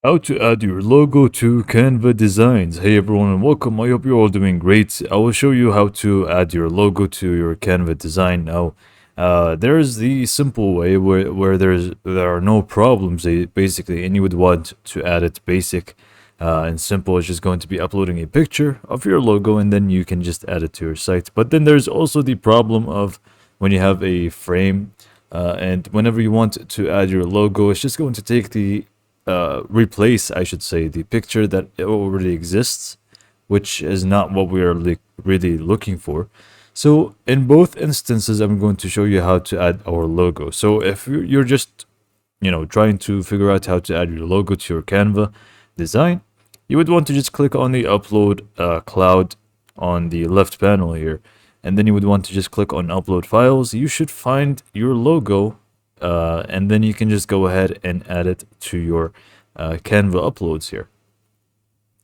How to add your logo to Canva Designs. Hey everyone and welcome. I hope you're all doing great. I will show you how to add your logo to your Canva design. Now, there's the simple way where there are no problems basically, and you would want to add it basic and simple. It's just going to be uploading a picture of your logo and then you can just add it to your site. But then there's also the problem of when you have a frame and whenever you want to add your logo, it's just going to take the replace, I should say, the picture that already exists, which is not what we are really looking for. So in both instances, I'm going to show you how to add our logo. So if you're just, trying to figure out how to add your logo to your Canva design, you would want to just click on the upload cloud on the left panel here. And then you would want to just click on upload files. You should find your logo and then you can just go ahead and add it to your Canva uploads here.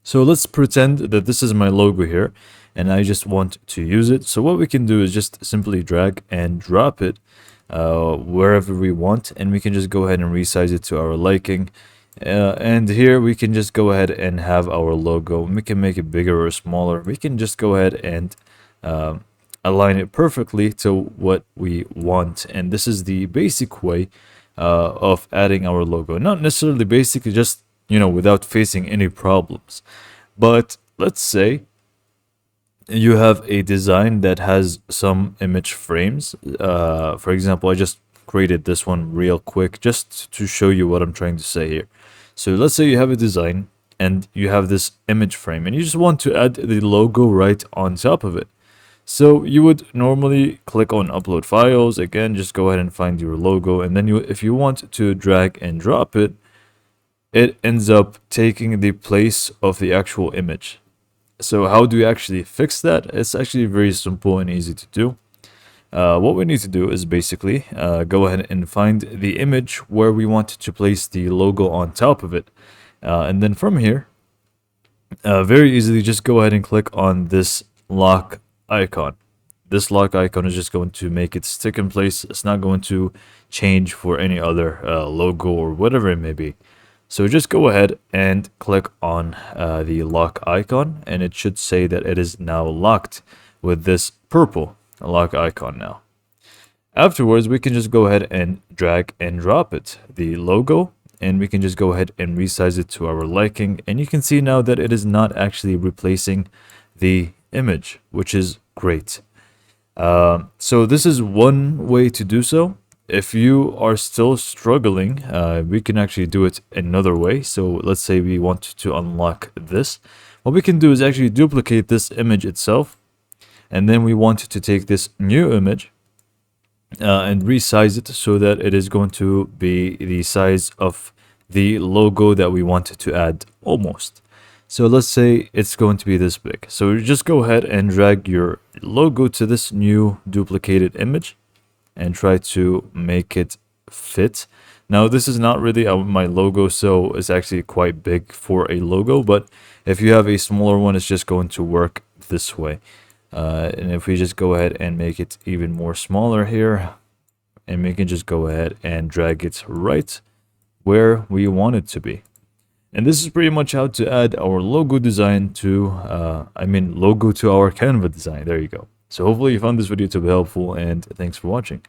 So let's pretend that this is my logo here and I just want to use it. So what we can do is just simply drag and drop it wherever we want, and we can just go ahead and resize it to our liking. And here we can just go ahead and have our logo. We can make it bigger or smaller. We can just go ahead and align it perfectly to what we want. And this is the basic way of adding our logo. Not necessarily basic, just, without facing any problems. But let's say you have a design that has some image frames. For example, I just created this one real quick just to show you what I'm trying to say here. So let's say you have a design and you have this image frame and you just want to add the logo right on top of it. So you would normally click on upload files. Again, just go ahead and find your logo, and then if you want to drag and drop it, it ends up taking the place of the actual image. So how do you actually fix that? It's actually very simple and easy to do. What we need to do is basically go ahead and find the image where we want to place the logo on top of it. And then from here, very easily, just go ahead and click on this lock icon. This lock icon is just going to make it stick in place. It's not going to change for any other logo or whatever it may be. So just go ahead and click on the lock icon, and it should say that it is now locked with this purple lock icon now. Afterwards, we can just go ahead and drag and drop it, the logo, and we can just go ahead and resize it to our liking. And you can see now that it is not actually replacing the image, which is great. So this is one way to do so. If you are still struggling, we can actually do it another way. So let's say we want to unlock this. What we can do is actually duplicate this image itself, and then we want to take this new image and resize it so that it is going to be the size of the logo that we want to add almost. So let's say it's going to be this big. So just go ahead and drag your logo to this new duplicated image and try to make it fit. Now, this is not really my logo, so it's actually quite big for a logo, but if you have a smaller one, it's just going to work this way. And if we just go ahead and make it even more smaller here, and we can just go ahead and drag it right where we want it to be. And this is pretty much how to add our logo design to, logo to our Canva design. There you go. So hopefully you found this video to be helpful, and thanks for watching.